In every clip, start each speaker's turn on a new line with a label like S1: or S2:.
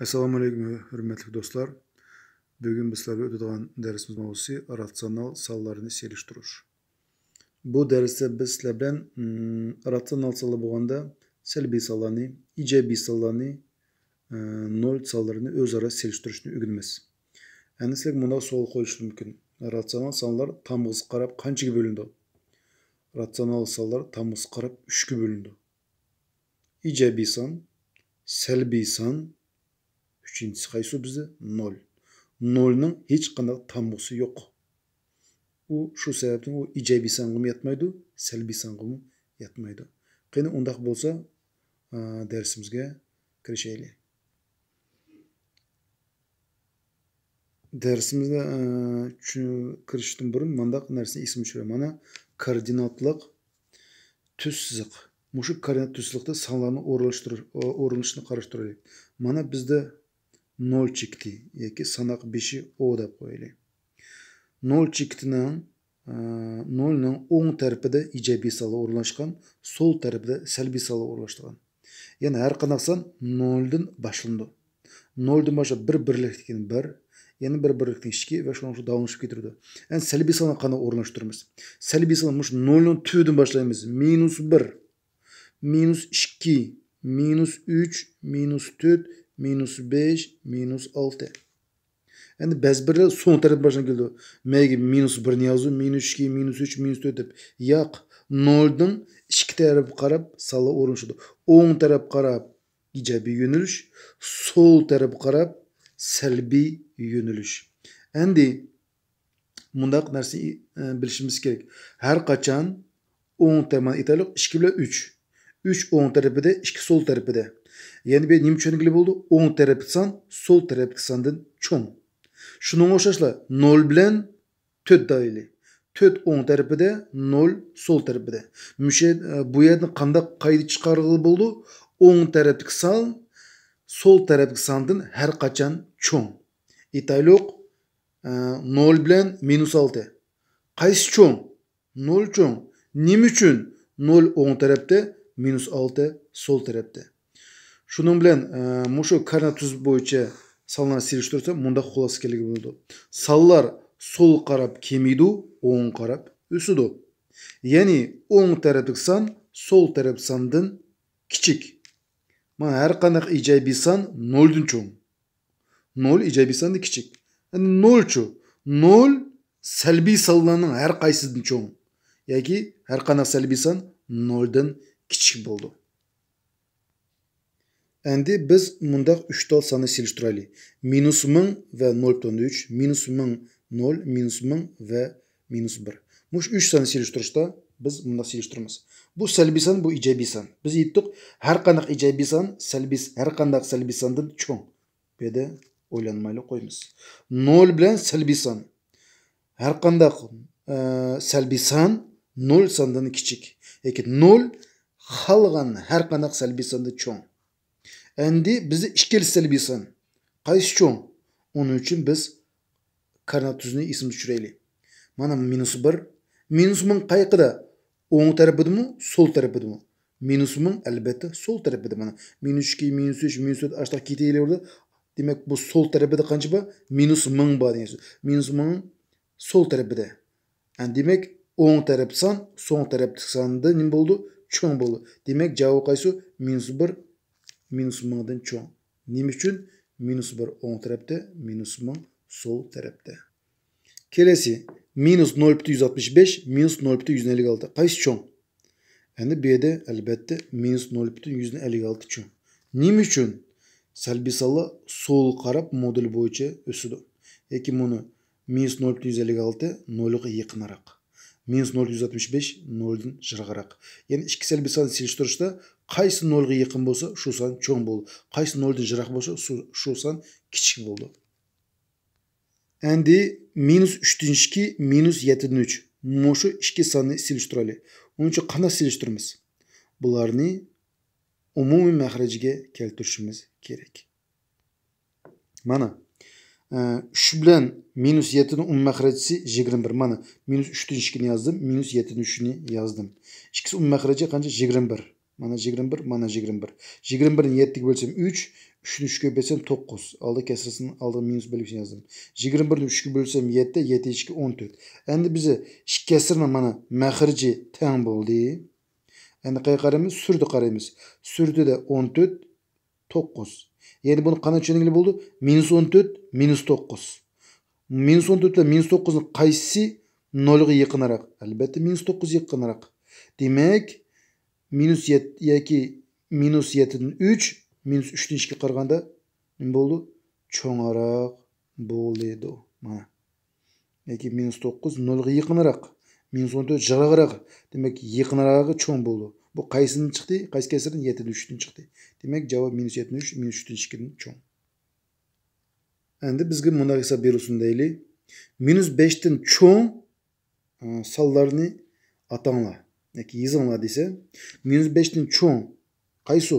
S1: Assalamu alaykum hürmetli dostlar. Bugün bizlerle ötüdüğün dersimiz mavzusu rasyonel sallarını seliştiriş. Bu derste bizler bilen rasyonel sallar bolganda selbi sallarını, ijobiy sallarını, nol sallarını özara seliştirishni öğrenmez. Endi sizlarga bunda savol qo'yish mumkin. Rasyonel sallar tamg'isi qarab qanchaga bo'lindi? Rasyonel sallar tamg'isi qarab 3 ga bo'lindi. Ijobiy son, salbiy son, üçüncüsü qaysi bizde? 0. 0'nın hiç qanday tamg'isi yo'q. U shu sababdan u ijobiy songa yetmaydi, salbiy songa yetmaydi. Qani undaq bo'lsa, darsimizga kirishaylik. Darsimizda kirishdan burun mandaq narsani esga tushiraman. Mana koordinatliq tuz siziq. Mushu koordinat tuzliqda sonlarni o'rnashishni qarashtiraylik. Mana bizda 0 chekti yoki sanoq 5'i o deb qo'yaylik. 0 chektining 0'ning o'ng tarafida ijobiy sonlar o'rnashgan, so'l tarafida salbiy sonlar o'rnashgan. Ya'ni har qanday son 0 dan boshlandi. 0 dan boshlab bir birlikdan 1, yana bir birlikdan 2 va shuncha davomlashib ketirdi. Endi salbiy sonni qanday o'rnashtiramiz? Salbiy sonni mush 0 ning tubidan boshlaymiz. -1, -2, -3, -4, -5, -6. Endi ba'zi birlar so'ng taraf boshdan keldi. Mayga -1 ni yozib, -2, -3, -4 deb. Yo'q, 0 dan ikki tarafga qarab sonlar o'rnashadi. O'ng tarafga qarab ijobiy yo'nalish, so'l tarafga qarab salbiy yo'nalish. Endi bundaq narsani bilishimiz kerak. Har qachon o'ng tarafdan aytaylik 2 bilan 3. 3 o'ng tarafida, 2 so'l tarafida. Yani bir nima tushunigili bo'ldi? O'ng tarafdagi son so'l tarafdagi sondan cho'ng. Shuning o'xshashla 0 bilan 4 deylik. 4 o'ng tarafida, 0 so'l tarafida. Bu yerda qanday qoida chiqarilgan bo'ldi? O'ng tarafdagi son so'l tarafdagi sondan har qachon cho'ng. Aytaylik 0 bilan -6. Qaysi cho'ng? 0 cho'ng. Nima uchun? 0 o'ng tarafda, -6 so'l tarafda. Şunun bilen muşu koordinat tuz bo'yicha sonlarni selishtirsa, bunda xulosa keligi bo'ldi. Sonlar so'l qarab kemaydi, o'ng qarab o'sidi. Ya'ni o'ng tarafdagi son so'l taraf sondan kichik. Mana har qanday ijobiy son 0 dan cho'ng. 0 ijobiy sondan kichik. Endi 0-chu. 0 salbiy sonlarning har qaysisidan cho'ng. Yoki har qanday salbiy son 0 dan kichik bo'ldi. Endi biz mundaq 3 tal sonni selishtiraylik. -1000 va 0.3, -1000, 0, -1000 va -1. Mush 3 sonni selishtirishda biz mundaq selishtiramiz. Bu salbiy son, bu ijobiy son. Biz aytdik, har qanday ijobiy son har qanday salbiy sondan cho'ng. Bu yerda o'ylanmaylik qo'yamiz. 0 bilan salbiy son. Har qanday salbiy son 0 sondan kichik. Yoki 0 qolgan har qanday salbiy sondan cho'ng. Endi bizde ikkili salbiy son. Qaysi cho'ng? Onun uchun biz koordinat tuzini esimiz tushiraylik. Mana -1. -1000 qayerda? O'ng tarafidami, so'l tarafidami? -1000 albatta so'l tarafida. Mana -2, -3, -4 ashta ketaylardi. Demak bu so'l tarafida qancha bor? -1000 bor degan so'z. -1000 so'l tarafida. Yani demak o'ng taraf son, so'ng tarafdagi sonda nima bo'ldi? Cho'ng bo'ldi. Demak javob qaysi? -1 -1000dan cho'ng. Nima uchun? -1 o'ng tarafda, -1000 so'l tarafda. Kelesi -0.165, -0.156. Qaysi cho'ng? Endi bu yerda albatta -0.156 cho'ng. Nima uchun? Salbiy sonlar so'l qarab model bo'yicha o'sidi. Yoki buni -0.156 0 ga yaqinroq. -0.165 0 dan yirg'iroq. Ya'ni ikki salbiy sonni selishtirishda qaysi 0 ga yaqin bo'lsa, shu son cho'ng bo'ldi. Qaysi 0 dan yiroq bo'lsa, shu son kichik bo'ldi. Endi -3 dan 2, -7 dan 3. Mushu ikki sonni selishtiraylik. Onun uchun qanday selishtiramiz? Bularni umumiy maxrajiga keltirishimiz kerak. Mana 3 bilan -7 ning maxrajisi 21. Mana -3 dan 2 ni yozdim, -7 dan 3 ni yozdim. İkisi maxraji qancha? 21. Mana 21, mana 21. 21 ni 7 ga bo'lsam 3, 3'ni 3'e bölsem 9. Aldı kesresini aldı minus belirtişini yazdım. 21'ni 3'e bölsem 7, 7 2 14. Endi bize iş kesirni mana mahrici teng bo'ldi. Endi qayerga qaraymiz? Surdi qaraymiz. Surdida 14 9. Yani bunu qanday tushuningli bo'ldi? Minus 14 minus 9. Minus 14 ile minus 9'un qaysi 0'ga yaqinroq? Albatta minus 9 yaqinroq. Demek minus 7 yoki minus 7'den 3 minus 3'den 2'ga qaraganda nima bo'ldi? Cho'ngaroq bo'ldi. Mana. Yoki minus 9 0'ga yaqinroq. Minus 14 jig'roq. Demek yaqinrog'i cho'ng bo'ldi. Bu qaysidan chiqdi? Qaysi kasrdan 7'den 3'den chiqdi. Demek javob minus 73 minus 3'den 2'den cho'ng. Endi bizga bunday hisob berilsin deyli. Minus 5'ten cho'ng sonlarni atanglar. Yoki yozinglar desa, minus 5'ten cho'ng qaysi?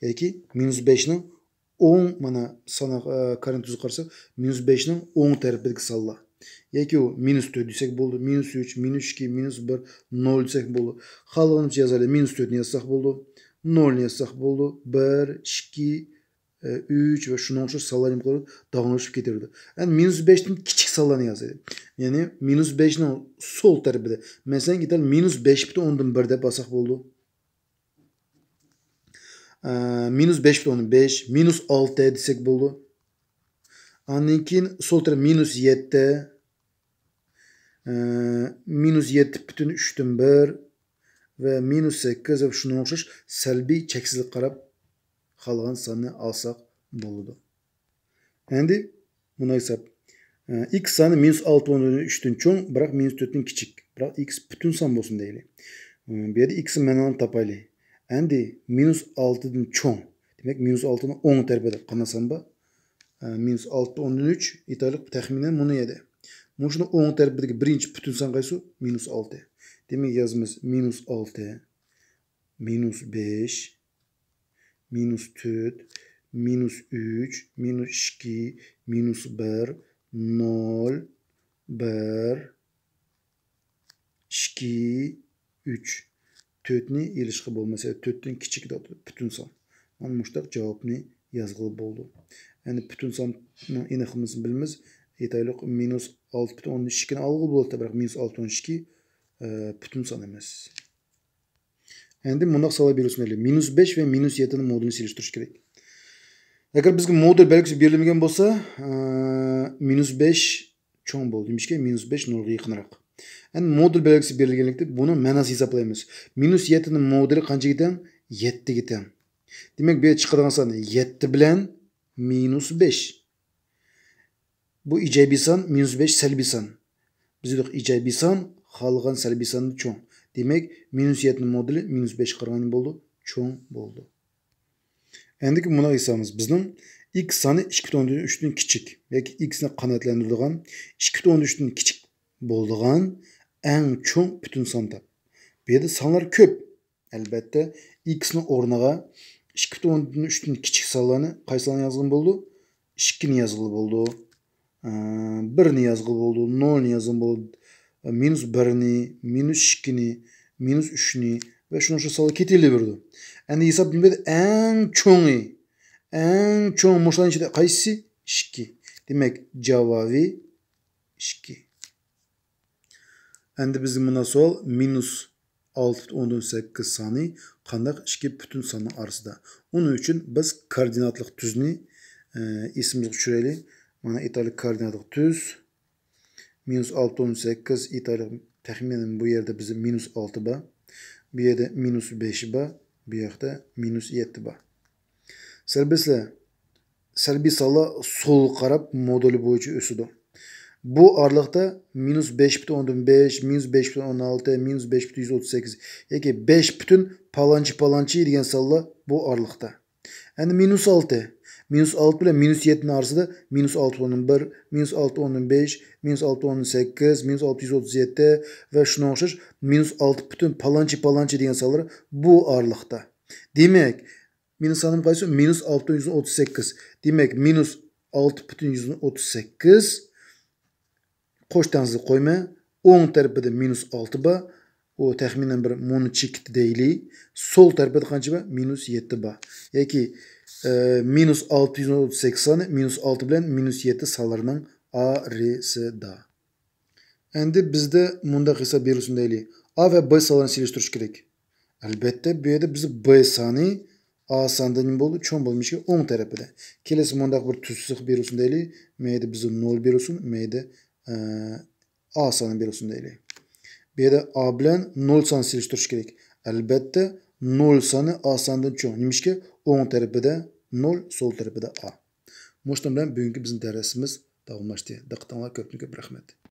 S1: Yoki minus 5'ning 10 mana sana qarang tuzib qarasak, minus 5'ning 10 tarafidagi sonlar. Yoki u minus 4 desak bo'ldi, minus 3, minus 2, minus 1, 0 desak bo'ldi. Xalqimizcha yozaylik, minus 4 ni yozsak bo'ldi, 0 ni yozsak bo'ldi, 1, 2, 3 ve şunun için sallar imkanı dağılışıp getirdi. Yani minus 5'ten küçük sallarını yazaydı. Yani minus 5'in sol tarafı da. Mesela gidelim minus 5 biten ondan 1'de basak oldu. Minus 5 biten ondan 5. Minus 6 desek oldu. Annekin sol tarafı minus 7. Minus 7 biten 3'ten 1. Ve minus 8 ve şunun için selbi çeksizlik qarab қалған санны алсақ болады. Енді мұны хесап. X саны минус 6/3'тен чоң, бірақ минус 4'тен кичик. Бірақ X бүтін сан болсын дейли. Бері X'in мәнін тапайлы. Енді минус 6'ден чоң. Демек минус 6'ның 10 тәрбеді. Қанасан ба? Минус 6/3 итайлық тәхминен мұны еді. Мұшыны 10 тәрбедегі бірінші бүтін сан қайсы? Минус 6. Демек yazımız minus 6, minus 5, minus 4, minus 3, minus 2, minus 1, 0, 1, 2, 3. 4'ni ilişki bolmasa 4'ten kichik bütün son. Mana muştaq javobni yazgılı boldu. Yani bütün sonning aniqligini bilamiz. Aytaylik minus 6/2 ni algılı bo'ldi, biroq minus 6/2 bütün son emas. Endi mundaq savol berilsin. Minus 5 ve minus 7'nin modulini selishtirish kerak. Agar bizga modul belgisi berilmagan bo'lsa, minus 5 cho'ng bo'ldi. Demakki minus 5 0 ga yaqinroq. Endi modul belgisi berilganlikda buni ma'nosini hisoblaymiz. Minus 7'nin moduli qanchaga teng? 7 ga teng. Demak, bu yerda chiqadigan son 7 bilan minus 5. Bu ijobiy son, minus 5 salbiy son. Biz dedik ijobiy son, qolgan salbiy sondan cho'ng. Demek minus 7'nin moduli minus 5 qaragani bo'ldi, cho'ng bo'ldi. Endi buna hesabımız bizning x soni 2/3'dan kichik yoki x ni qanotlantiradigan 2/3'dan kichik bo'ladigan eng cho'ng butun son tap. Bu yerda sonlar ko'p. Albatta x ni o'rniga 2/3'dan kichik sonlarni qaysilarni yozgan bo'ldi? 2 ni yozgan bo'ldi. 1 ni yozgan bo'ldi, 0 ni yozgan bo'ldi. Minus 1'ni, minus 2'ni, minus 3'ni ve şunu şu salı ketili verdi. Endi hesap bilmedi en çoğu muşların içinde qaysi? 2. Demek cevabı 2. Endi bizim buna sual minus 6/8 sani qandaq 2 bütün sanı arasında. Onun için biz koordinatlık tüzünü ismimizni tushiraylik. Mana italik koordinatlık tüz. Minus 6/8 italik təxminən bu yerde bizim minus 6 ba. Bu yerde minus 5 ba. Bu yerde minus 7 ba. Salbi salla sol qarab moduli boyunca ösüdü. Bu aralıqda minus 5/5, minus 5/16, minus 5/138. Yani 5 bütün palancı degan salla bu aralıqda. Yani minus 6. Minus 6 ile minus 7'nin arasında minus 6/1, minus 6/5, minus 6/8, minus 637 ve şuna oxşar minus 6 bütün palancı degan sayılar bu aralıqda. Demek minus sanım qaysı? Minus 6/138. Demek minus 6/138 qo'shtansiz qo'yma. O'ng tarafida minus 6 ba. O təxminən bir monu çekti deyli. Sol tarafida qancha ba? Minus 7 ba. Yoki minus 638 sonu minus 6 bilen minus 7 sonlarının arasida. Endi bizde mundaq hesap berilsin deyli. A ve B sonlarını siliştirish kerak. Albatta bu yerda biz B sonu A sondan nima bo'ldi? Cho'ng bo'lmishi o'ng tarafida. Kelasi mundaq bir tuzsiq berilsin deyli. Mayda bizga 0 berilsin, mayda A sonu berilsin deyli. Bu yerda A bilan 0 sonu siliştirish kerak. Albatta 0 sonu A sondan cho'ng. Nimishki o'ng tarafida 0, sol tarafida A. Mushtum bilan bugungi bizning darsimiz davomlashdi. Diqqatingizga ko'p rahmat.